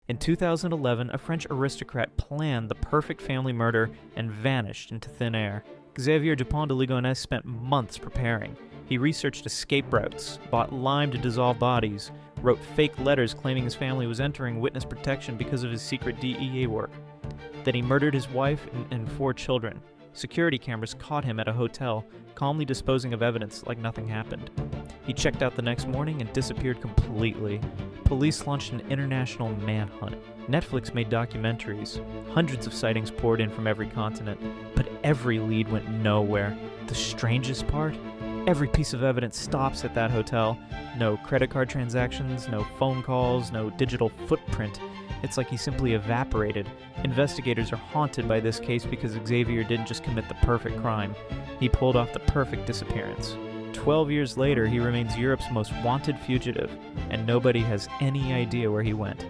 In 2011, a French aristocrat planned the perfect family murder and vanished into thin air. Xavier Dupont de Ligonnès spent months preparing. He researched escape routes, bought lime to dissolve bodies, wrote fake letters claiming his family was entering witness protection because of his secret DEA work. Then he murdered his wife and 4 children. Security cameras caught him at a hotel, calmly disposing of evidence like nothing happened. He checked out the next morning and disappeared completely. Police launched an international manhunt. Netflix made documentaries. Hundreds of sightings poured in from every continent, but every lead went nowhere. The strangest part? Every piece of evidence stops at that hotel. No credit card transactions, no phone calls, no digital footprint. It's like he simply evaporated. Investigators are haunted by this case because Xavier didn't just commit the perfect crime. He pulled off the perfect disappearance. 12 years later, he remains Europe's most wanted fugitive, and nobody has any idea where he went.